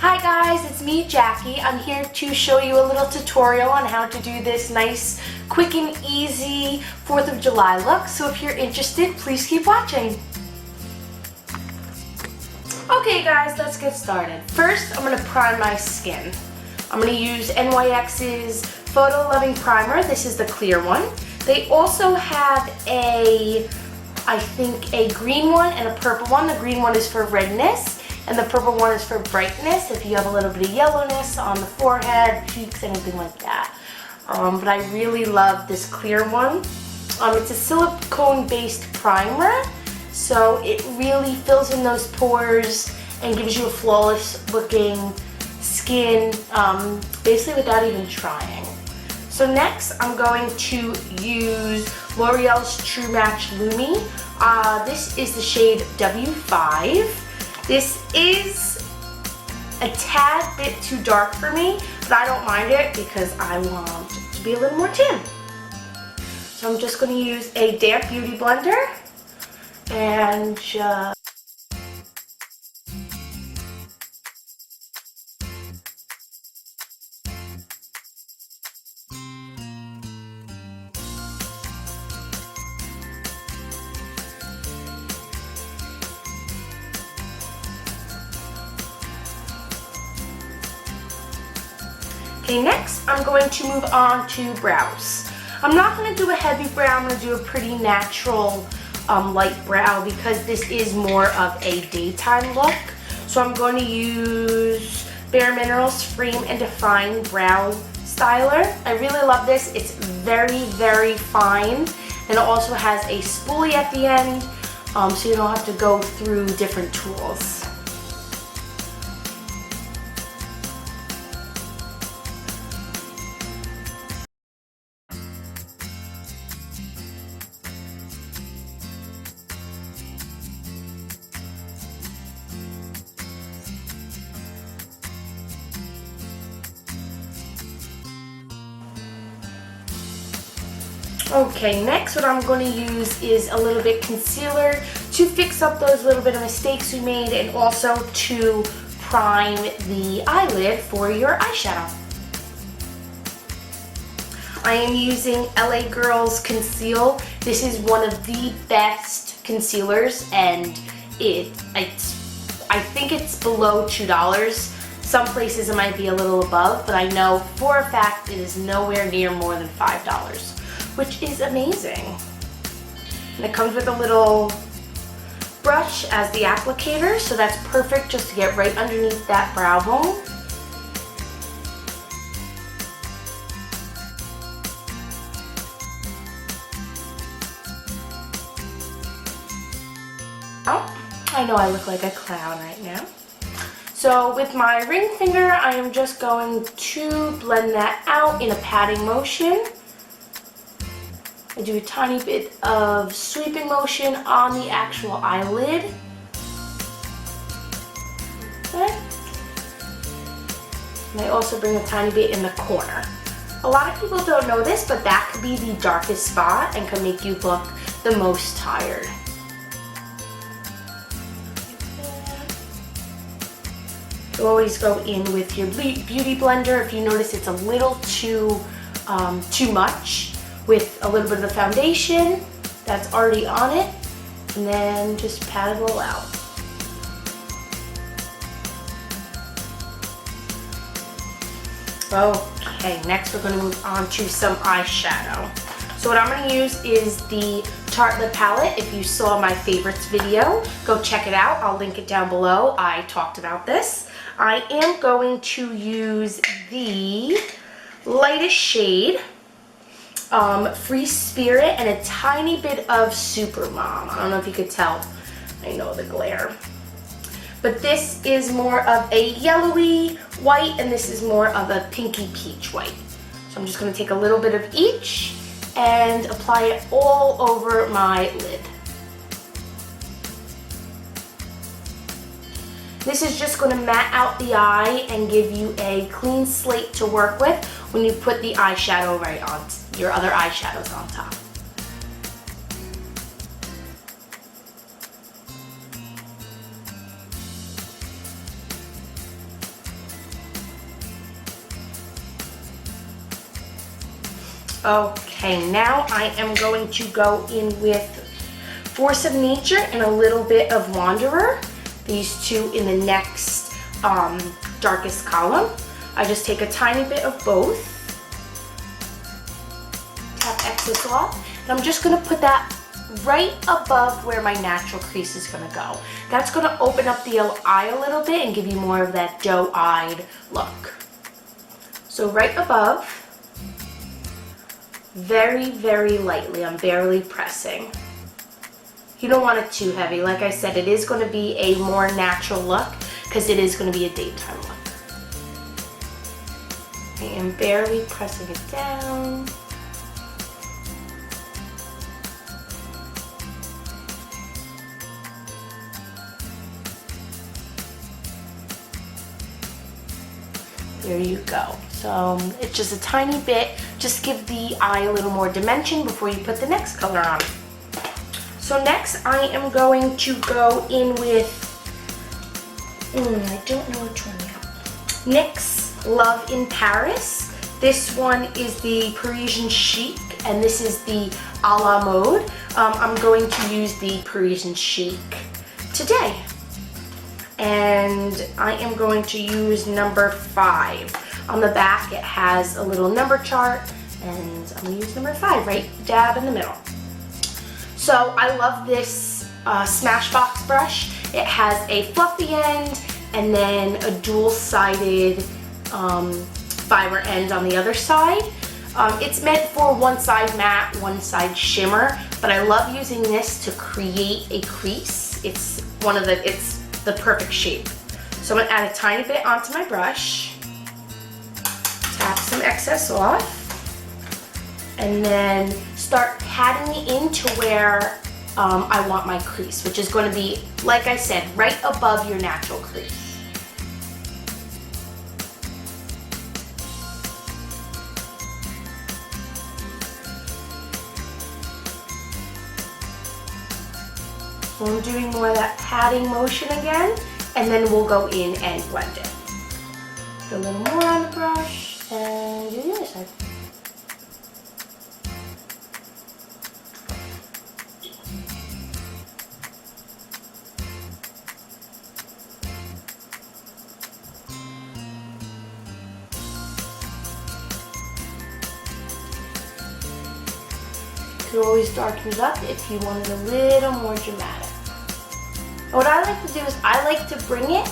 Hi guys, it's me, Jackie. I'm here to show you a little tutorial on how to do this nice, quick and easy 4th of July look. So if you're interested, please keep watching. Okay guys, let's get started. First, I'm going to prime my skin. I'm going to use NYX's Photo Loving Primer. This is the clear one. They also have I think a green one and a purple one. The green one is for redness and the purple one is for brightness, if you have a little bit of yellowness on the forehead, cheeks, anything like that. But I really love this clear one. It's a silicone-based primer, so it really fills in those pores and gives you a flawless looking skin, basically without even trying. So next, I'm going to use L'Oreal's True Match Lumi. This is the shade W5. This is a tad bit too dark for me, but I don't mind it because I want it to be a little more tan. So I'm just going to use a damp beauty blender and just Okay, next I'm going to move on to brows. I'm not going to do a heavy brow, I'm going to do a pretty natural light brow because this is more of a daytime look. So I'm going to use Bare Minerals Frame and Define Brow Styler. I really love this. It's very, very fine and it also has a spoolie at the end, so you don't have to go through different tools. Okay, next what I'm going to use is a little bit concealer to fix up those little bit of mistakes we made and also to prime the eyelid for your eyeshadow. I am using LA Girls Conceal. This is one of the best concealers and I think it's below $2. Some places it might be a little above, but I know for a fact it is nowhere near more than $5. Which is amazing. And it comes with a little brush as the applicator, so that's perfect just to get right underneath that brow bone. Oh, I know I look like a clown right now. So with my ring finger, I am just going to blend that out in a patting motion. I do a tiny bit of sweeping motion on the actual eyelid. Okay. And I also bring a tiny bit in the corner. A lot of people don't know this, but that could be the darkest spot and can make you look the most tired. You always go in with your beauty blender if you notice it's a little too much, with a little bit of the foundation that's already on it, and then just pat it all out. Okay, next we're going to move on to some eyeshadow. So what I'm going to use is the Tarte Lip Palette. If you saw my favorites video, go check it out. I'll link it down below. I talked about this. I am going to use the lightest shade, Free Spirit, and a tiny bit of Supermom. I don't know if you could tell. I know the glare. But this is more of a yellowy white, and this is more of a pinky peach white. So I'm just going to take a little bit of each and apply it all over my lid. This is just going to matte out the eye and give you a clean slate to work with when you put the eyeshadow right on your other eyeshadows on top. Okay, now I am going to go in with Force of Nature and a little bit of Wanderer. These two in the next darkest column. I just take a tiny bit of both. Tap excess off. And I'm just going to put that right above where my natural crease is going to go. That's going to open up the eye a little bit and give you more of that doe-eyed look. So right above, very, very lightly. I'm barely pressing. You don't want it too heavy. Like I said, it is going to be a more natural look because it is going to be a daytime look. I am barely pressing it down. There you go. So it's just a tiny bit. Just give the eye a little more dimension before you put the next color on. So next I am going to go in with, I don't know which one yet. NYX Love in Paris. This one is the Parisian Chic and this is the a la mode. I'm going to use the Parisian Chic today. And I am going to use number 5. On the back it has a little number chart and I'm going to use number 5 right dab in the middle. So I love this Smashbox brush. It has a fluffy end and then a dual-sided fiber end on the other side. It's meant for one side matte, one side shimmer, but I love using this to create a crease. It's the perfect shape. So I'm going to add a tiny bit onto my brush, tap some excess off, and then start patting it into where I want my crease, which is going to be, like I said, right above your natural crease. So I'm doing more of that patting motion again, and then we'll go in and blend it. Put a little more on the brush, and do the other side. You could always darken it up if you wanted a little more dramatic. What I like to do is I like to bring it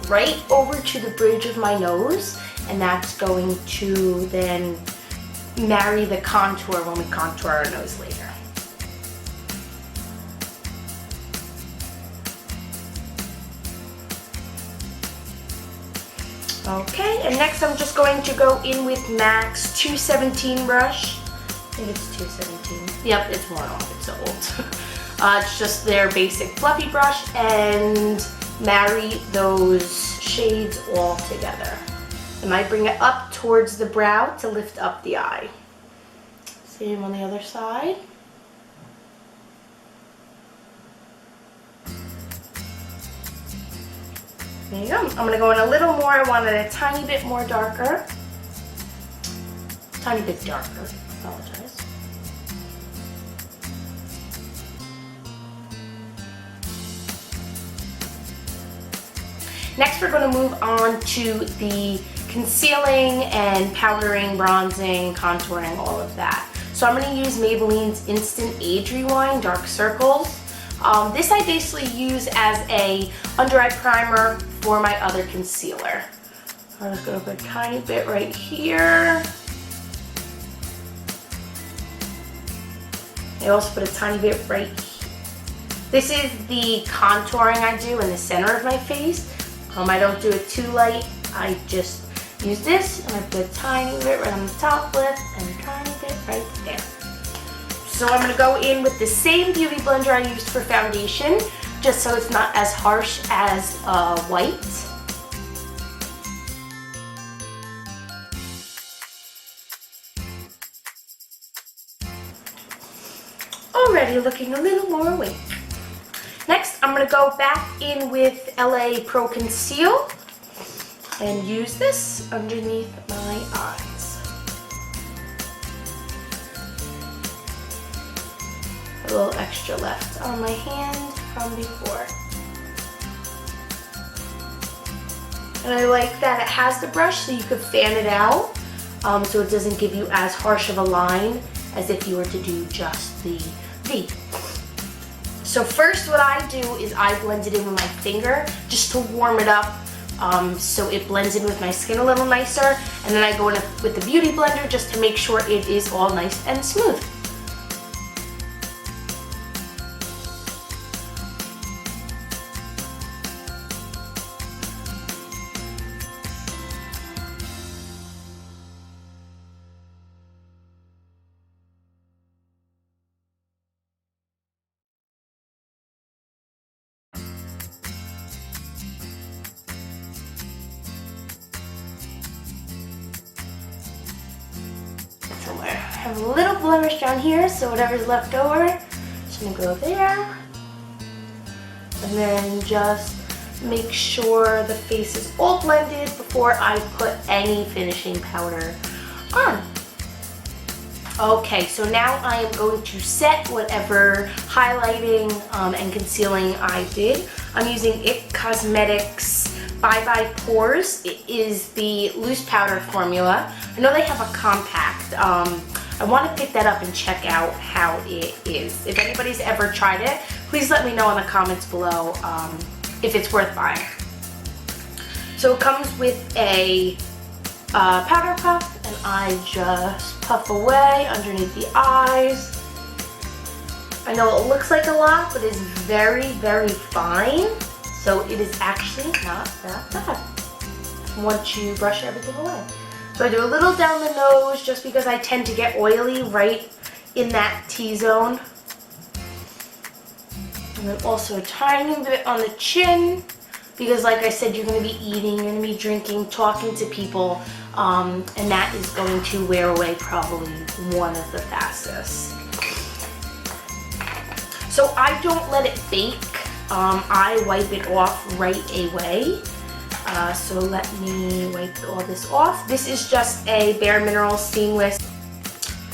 right over to the bridge of my nose, and that's going to then marry the contour when we contour our nose later. Okay, and next I'm just going to go in with MAC's 217 brush. I think it's 217. Yep, it's worn off, it's so old. It's just their basic fluffy brush, and marry those shades all together. I might bring it up towards the brow to lift up the eye. Same on the other side. There you go. I'm going to go in a little more. I want it a tiny bit more darker. Tiny bit darker. Apologize. Next, we're going to move on to the concealing and powdering, bronzing, contouring, all of that. So I'm going to use Maybelline's Instant Age Rewind Dark Circles. This I basically use as a under eye primer for my other concealer. I'm just going to put a tiny bit right here. I also put a tiny bit right here. This is the contouring I do in the center of my face. I don't do it too light. I just use this and I put a tiny bit right on the top lip and a tiny bit right there. So I'm going to go in with the same beauty blender I used for foundation, just so it's not as harsh as white. Already looking a little more awake. Next, I'm going to go back in with LA Pro Conceal and use this underneath my eyes. a little extra left on my hand from before. And I like that it has the brush so you could fan it out, so it doesn't give you as harsh of a line as if you were to do just the V. So first what I do is I blend it in with my finger just to warm it up, so it blends in with my skin a little nicer, and then I go in with the Beauty Blender just to make sure it is all nice and smooth. Somewhere. I have a little blemish down here, so whatever's left over, just gonna go there. And then just make sure the face is all blended before I put any finishing powder on. Okay, so now I am going to set whatever highlighting and concealing I did. I'm using IT Cosmetics Bye Bye Pores. It is the loose powder formula. I know they have a compact. I want to pick that up and check out how it is. If anybody's ever tried it, please let me know in the comments below if it's worth buying. So it comes with a powder puff, and I just puff away underneath the eyes. I know it looks like a lot, but it's very, very fine. So it is actually not that bad once you brush everything away. So I do a little down the nose just because I tend to get oily right in that T-zone. And then also a tiny bit on the chin because, like I said, you're going to be eating, you're going to be drinking, talking to people, and that is going to wear away probably one of the fastest. So I don't let it bake. I wipe it off right away. So let me wipe all this off. This is just a Bare Minerals Seamless.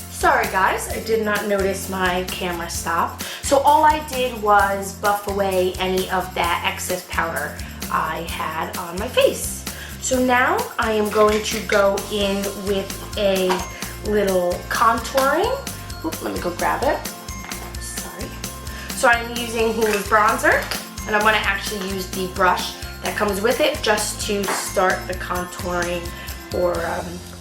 Sorry guys, I did not notice my camera stopped. So all I did was buff away any of that excess powder I had on my face. So now I am going to go in with a little contouring. Oop, let me go grab it. Sorry. So I'm using Hoola bronzer, and I'm going to actually use the brush that comes with it just to start the contouring or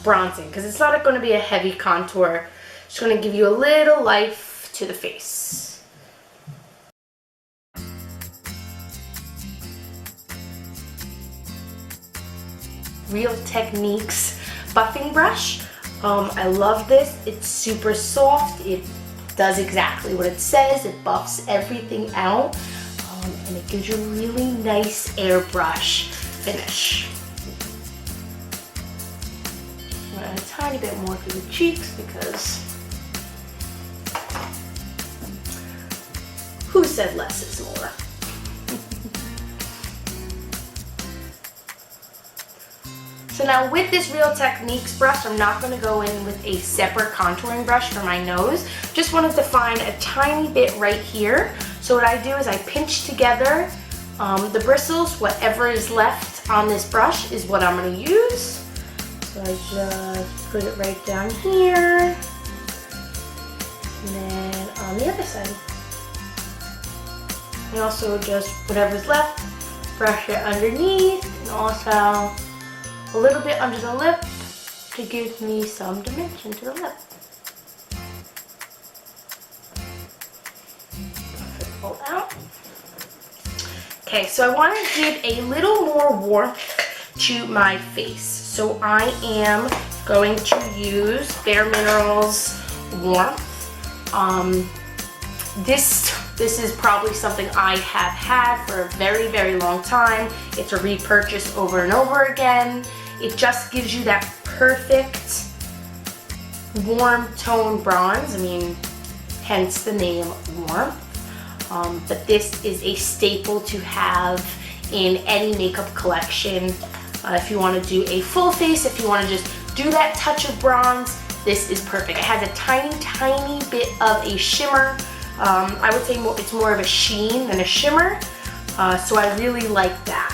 bronzing, because it's not going to be a heavy contour. It's going to give you a little life to the face. Real Techniques buffing brush. I love this. It's super soft. It does exactly what it says. It buffs everything out, and it gives you a really nice airbrush finish. I'm gonna add a tiny bit more to the cheeks because who said less is more? So now with this Real Techniques brush, I'm not going to go in with a separate contouring brush for my nose. Just wanted to find a tiny bit right here. So what I do is I pinch together the bristles. Whatever is left on this brush is what I'm going to use. So I just put it right down here. And then on the other side. And also just whatever's left, brush it underneath, and also a little bit under the lip to give me some dimension to the lip. Puff it all out. Okay, so I want to give a little more warmth to my face. So I am going to use Bare Minerals Warmth. This is probably something I have had for a very, very long time. It's a repurchase over and over again. It just gives you that perfect warm tone bronze. I mean, hence the name Warmth. But this is a staple to have in any makeup collection. If you want to do a full face, if you want to just do that touch of bronze, this is perfect. It has a tiny, tiny bit of a shimmer I would say it's more of a sheen than a shimmer, so I really like that.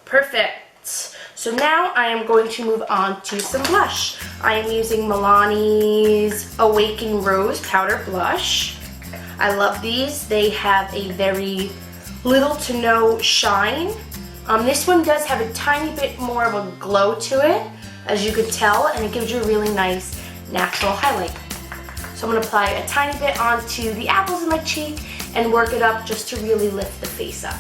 Perfect. So now I am going to move on to some blush. I am using Milani's Awaken Rose Powder Blush. I love these. They have a very little to no shine. This one does have a tiny bit more of a glow to it, as you could tell, and it gives you a really nice natural highlight. So I'm going to apply a tiny bit onto the apples of my cheek and work it up just to really lift the face up.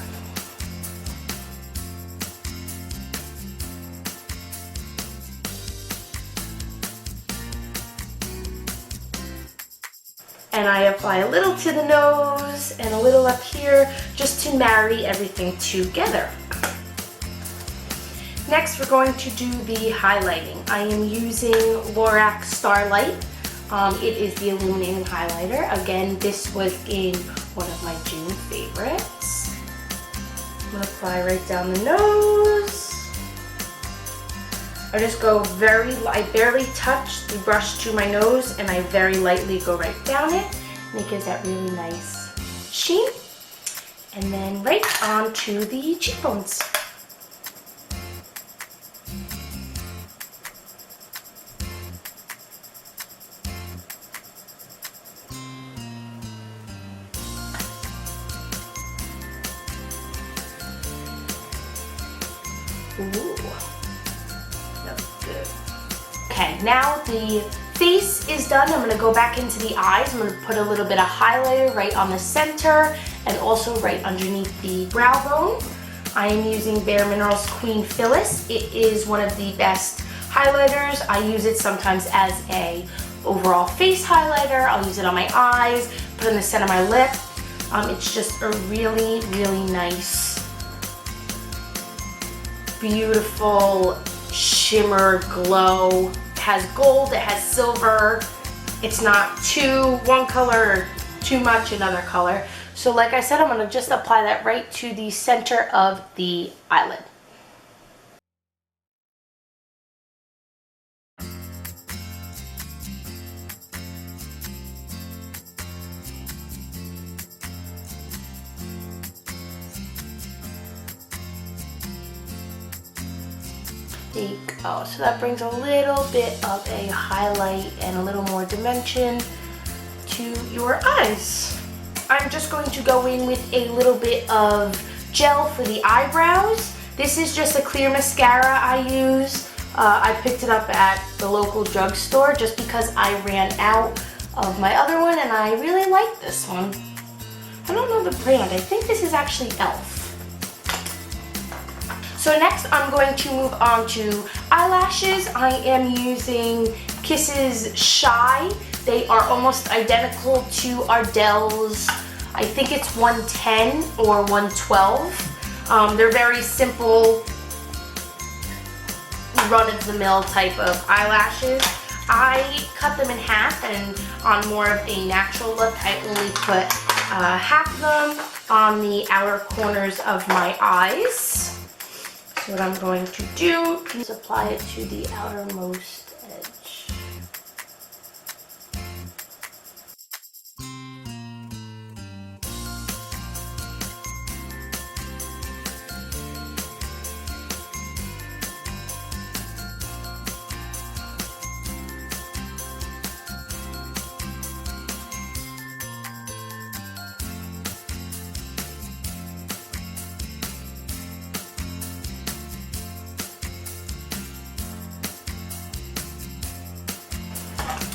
And I apply a little to the nose and a little up here just to marry everything together. Next, we're going to do the highlighting. I am using Lorac Starlight. It is the illuminating highlighter. Again, this was in one of my June favorites. I'm gonna apply right down the nose. I just go I barely touch the brush to my nose, and I very lightly go right down it, and it gives that really nice sheen. And then right onto the cheekbones. Ooh. Good. Okay, now the face is done. I'm going to go back into the eyes. I'm going to put a little bit of highlighter right on the center and also right underneath the brow bone. I am using Bare Minerals Queen Phyllis. It is one of the best highlighters. I use it sometimes as a overall face highlighter. I'll use it on my eyes, put it in the center of my lip. It's just a really, really nice, beautiful shimmer glow. It has gold, it has silver. It's not too one color or too much another color. So like I said, I'm going to just apply that right to the center of the eyelid. There you go. So that brings a little bit of a highlight and a little more dimension to your eyes. I'm just going to go in with a little bit of gel for the eyebrows. This is just a clear mascara I use. I picked it up at the local drugstore just because I ran out of my other one, and I really like this one. I don't know the brand. I think this is actually e.l.f. So next I'm going to move on to eyelashes. I am using Kisses Shy. They are almost identical to Ardell's, I think it's 110 or 112. They're very simple, run-of-the-mill type of eyelashes. I cut them in half, and on more of a natural look, I only put half of them on the outer corners of my eyes. So what I'm going to do is apply it to the outermost edge.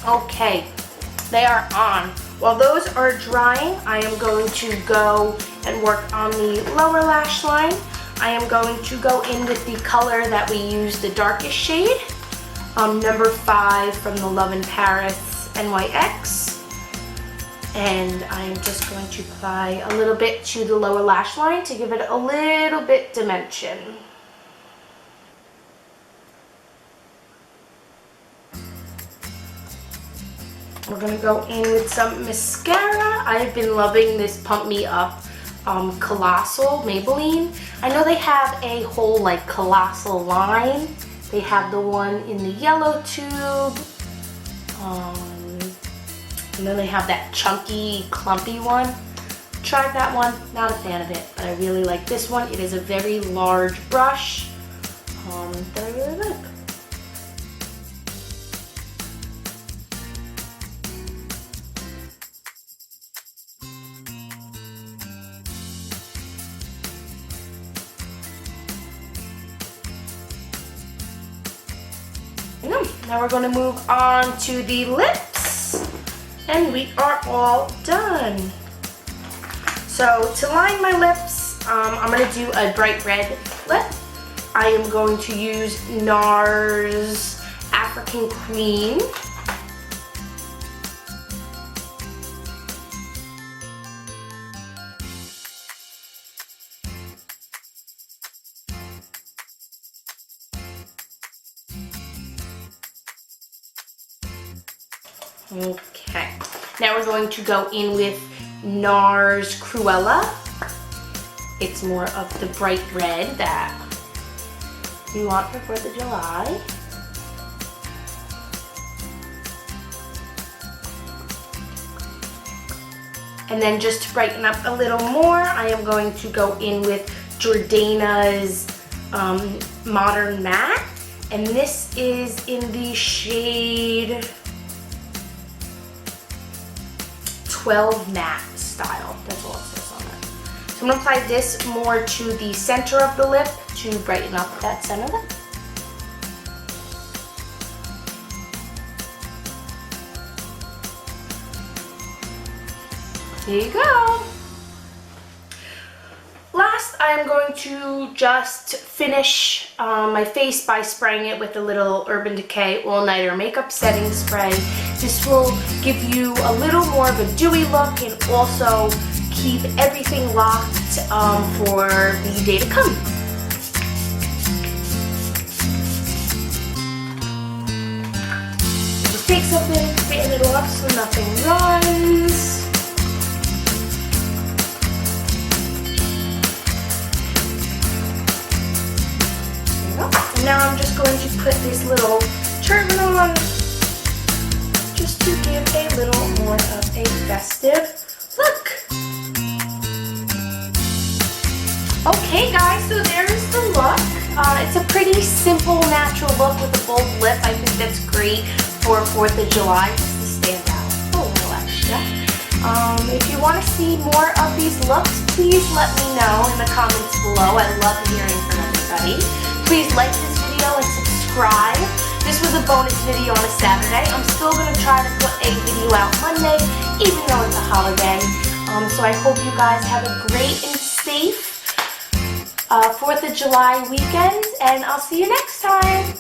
Okay, they are on. While those are drying, I am going to go and work on the lower lash line. I am going to go in with the color that we used, the darkest shade, number 5 from the Love in Paris NYX. And I'm just going to apply a little bit to the lower lash line to give it a little bit dimension. We're going to go in with some mascara. I've been loving this Pump Me Up Colossal Maybelline. I know they have a whole like Colossal line. They have the one in the yellow tube. And then they have that chunky, clumpy one. Tried that one, not a fan of it, but I really like this one. It is a very large brush that I really like. Now we're going to move on to the lips, and we are all done. So to line my lips, I'm going to do a bright red lip. I am going to use NARS African Queen. Okay, now we're going to go in with NARS Cruella. It's more of the bright red that you want for 4th of July. And then just to brighten up a little more, I am going to go in with Jordana's Modern Matte. And this is in the shade 12 Matte style. That's all it says on it. So I'm going to apply this more to the center of the lip to brighten up that center lip. There you go. Last, I'm going to just finish my face by spraying it with a little Urban Decay All Nighter Makeup Setting Spray. This will give you a little more of a dewy look and also keep everything locked for the day to come. Just take something, straighten it off so nothing runs. And now I'm just going to put this little turban on just to give a little more of a festive look. Okay guys, so there's the look. It's a pretty simple, natural look with a bold lip. I think that's great for 4th of July, just to stand out a little extra. If you want to see more of these looks, please let me know in the comments below. I love hearing from everybody. Please like this video and subscribe. This was a bonus video on a Saturday. I'm still going to try to put a video out Monday, even though it's a holiday. So I hope you guys have a great and safe 4th of July weekend, and I'll see you next time.